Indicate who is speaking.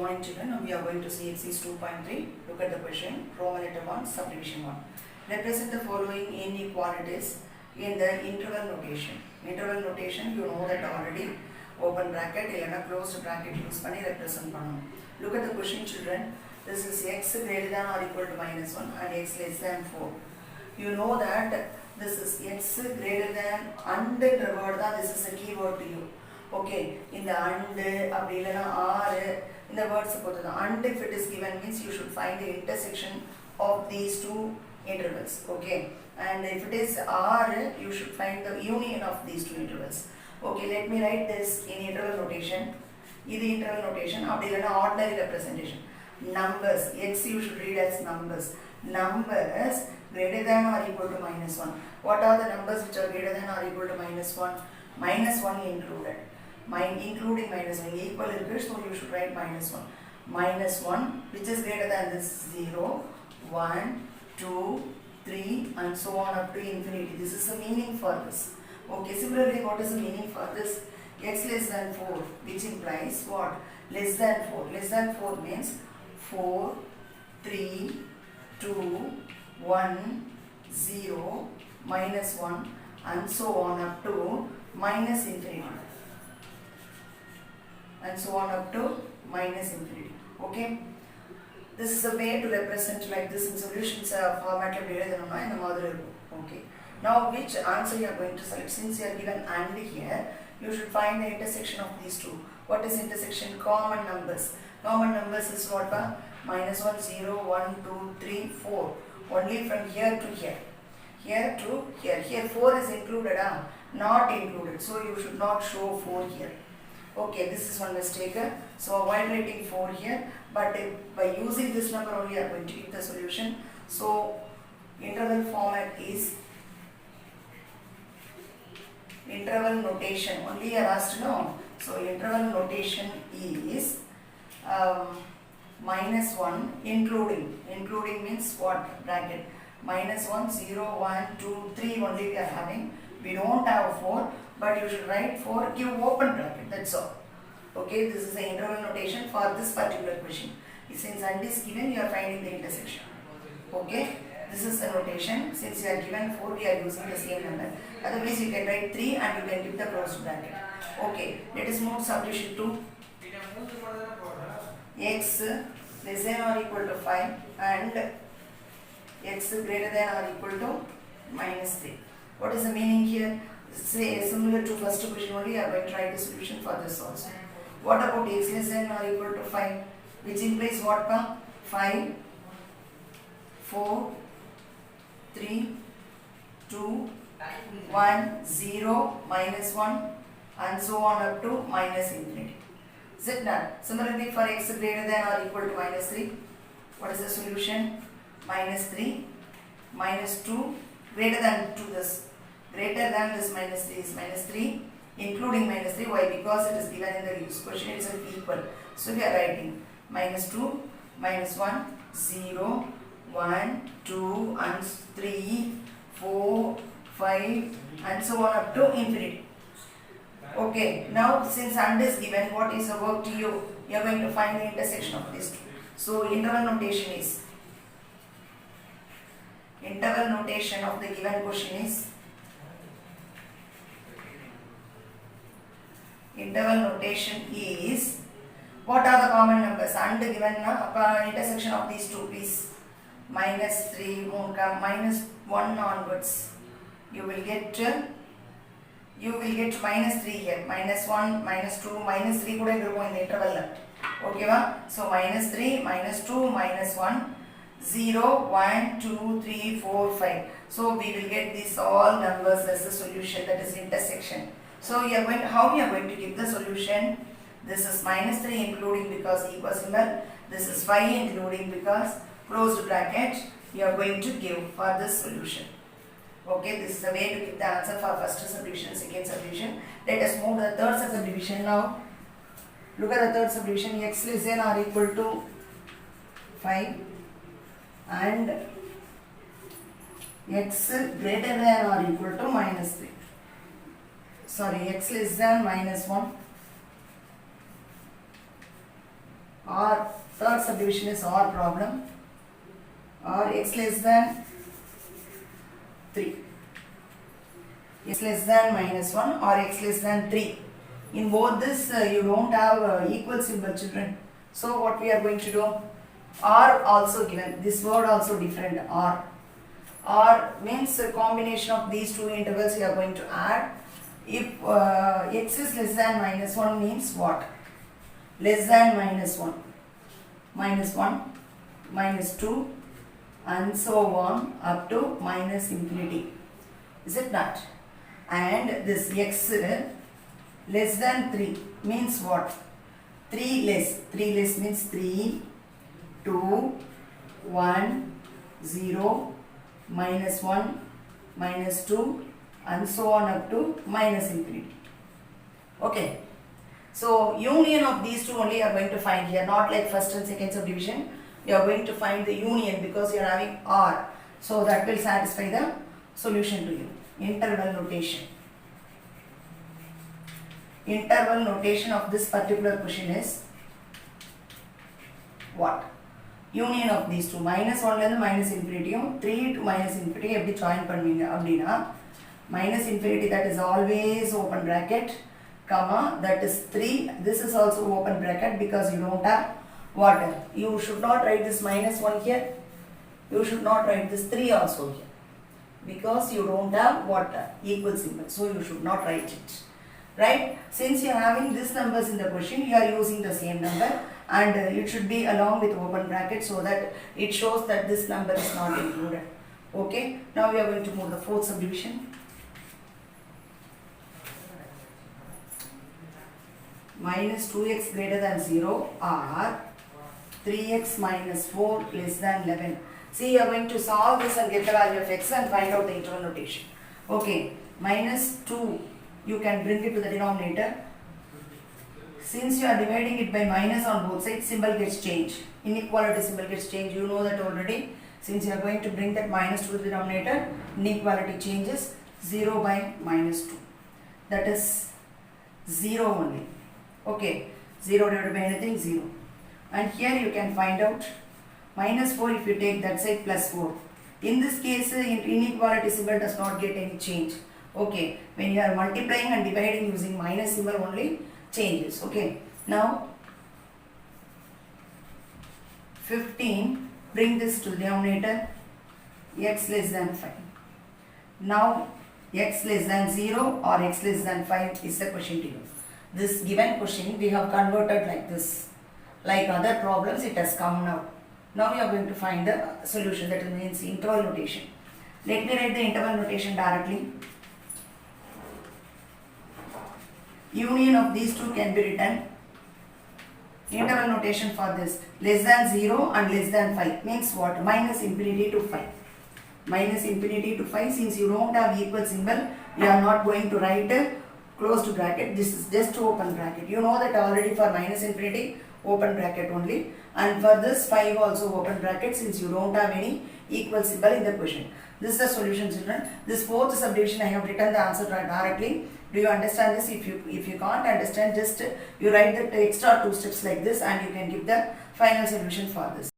Speaker 1: morning children. Now we are going to see exercise 2.3. Look at the question. Roman letter 1, subdivision 1. Represent the following inequalities in the interval notation. Interval notation, you know that already. Open bracket, illana closed bracket use panni represent pannom. Look at the question children. This is x greater than or equal to minus 1 and x less than 4. You know that this is x greater than and word da, this is a key word to you. Okay, in the and, அப்படி இல்லனா or in the words பொறுத்து and if it is given means you should find the intersection of these two intervals. Okay, and if it is or you should find the union of these two intervals. Okay, let me write this in interval notation. இது interval notation அப்படி இல்லனா ordinary representation. Numbers, x you should read as numbers. Numbers greater than or equal to minus 1. What are the numbers which are greater than or equal to minus 1? Minus 1 included. Including minus 1. Equal is so you should write minus 1. Minus 1 which is greater than this 0, 1, 2, 3 and so on up to infinity. This is the meaning for this. Okay, similarly what is the meaning for this? X less than 4 which implies what? Less than 4. Less than 4 means 4, 3, 2, 1, 0, minus 1 and so on up to minus infinity. And so on up to minus infinity. Okay, this is a way to represent like this in solutions format in the mother. Okay, now which answer you are going to select? Since you are given and here, you should find the intersection of these two. What is intersection? Common numbers. Common numbers is what? Minus 1, 0, 1, 2, 3, 4. Only from here to here. Here to here. Here 4 is included, not included. So you should not show 4 here. Okay, this is one mistake. So avoid writing 4 here. But by using this number only, you are going to get the solution. So interval format is interval notation. Only you are asked to know. So interval notation is minus 1 including. Including means what? Bracket. Minus 1, 0, 1, 2, 3 only we are having. We don't have 4, but you should write 4, give open bracket, that's all. Okay, this is the interval notation for this particular question. Since and is given, you are finding the intersection. Okay, this is the notation. Since you are given 4, we are using the same number. Otherwise, you can write 3 and you can give the closed bracket. Okay, let us move subdivision 2. X less than or equal to 5 and x greater than or equal to minus 3. What is the meaning here? Say similar to first question only, I will try the solution for this also. What about x less than or equal to 5? Which implies what? 5, 4, 3, 2, 1, 0, minus 1 and so on up to minus infinity. Is it done? Similarly for x greater than or equal to minus 3. What is the solution? Minus 3, minus 2, greater than to this. Greater than this minus 3 is minus 3, including minus 3. Why? Because it is given in the question itself equal. So we are writing minus 2, minus 1, 0, 1, 2, and 3, 4, 5, and so on up to infinity. Okay, now since and is given, what is the work to you? You are going to find the intersection of these two. So interval notation is, interval notation of the given question is, interval notation is, what are the common numbers? And given intersection of these two, please. Minus 3, minus 1 onwards. You will get minus 3 here. Minus 1, minus 2, minus 3 could have in the interval. Okay, so minus 3, minus 2, minus 1, 0, 1, 2, 3, 4, 5. So we will get these all numbers as the solution, that is intersection. So you are going to, how we are going to give the solution? This is minus 3 including because equal symbol. This is 5 including because closed bracket. You are going to give for this solution. Okay, this is the way to give the answer for first subdivision, second subdivision. Let us move to the third subdivision now. Look at the third subdivision. X less than or equal to 5 and x greater than or equal to minus 3. Sorry, x less than minus 1 R, third subdivision is R problem. R x less than 3. X less than minus 1 or x less than 3. In both this you don't have equal symbol, children. So what we are going to do? R also given. This word also different. R. R means a combination of these two intervals you are going to add. If x is less than minus 1 means what? Less than minus 1. Minus 1, minus 2 and so on up to minus infinity. Is it not? And this x less than 3 means what? 3 less. 3 less means 3, 2, 1, 0, minus 1, minus 2 and so on up to minus infinity. Okay. So union of these two only you are going to find here, not like first and second subdivision. You are going to find the union because you are having R. So that will satisfy the solution to you. Interval notation. Interval notation of this particular question is what? Union of these two. Minus 1 and minus infinity. 3 to minus infinity. Eppadi join பண்ணுவீங்க அப்படினா minus infinity, that is always open bracket, comma, that is 3. This is also open bracket because you don't have water. You should not write this minus 1 here. You should not write this 3 also here because you don't have water equal symbol. So you should not write it. Right? Since you are having these numbers in the question, you are using the same number and it should be along with open bracket so that it shows that this number is not included. Okay? Now we are going to move the fourth subdivision. Minus 2x greater than 0 or 3x minus 4 less than 11. See, you are going to solve this and get the value of x and find out the interval notation. Okay, minus 2, you can bring it to the denominator. Since you are dividing it by minus on both sides, symbol gets changed. Inequality symbol gets changed. You know that already. Since you are going to bring that minus to the denominator, inequality changes. 0 by minus 2. That is 0 only. Okay, 0 divided by anything, 0. And here you can find out minus 4 if you take that side plus 4. In this case, inequality symbol does not get any change. Okay, when you are multiplying and dividing using minus symbol only changes. Okay, now 15, bring this to the denominator, x less than 5. Now x less than 0 or x less than 5 is the question to you. This given question we have converted like this. Like other problems, it has come now. Now we are going to find the solution, that means interval notation. Let me write the interval notation directly. Union of these two can be written. Interval notation for this, less than 0 and less than 5 means what? Minus infinity to 5. Minus infinity to 5, since you don't have equal symbol, you are not going to write closed bracket. This is just open bracket. You know that already for minus infinity, open bracket only, and for this 5 also open bracket since you don't have any equal symbol in the question. This is the solution, children. This fourth subdivision I have written the answer directly. Do you understand this? If you can't understand, just you write the extra 2 steps like this and you can give the final solution for this.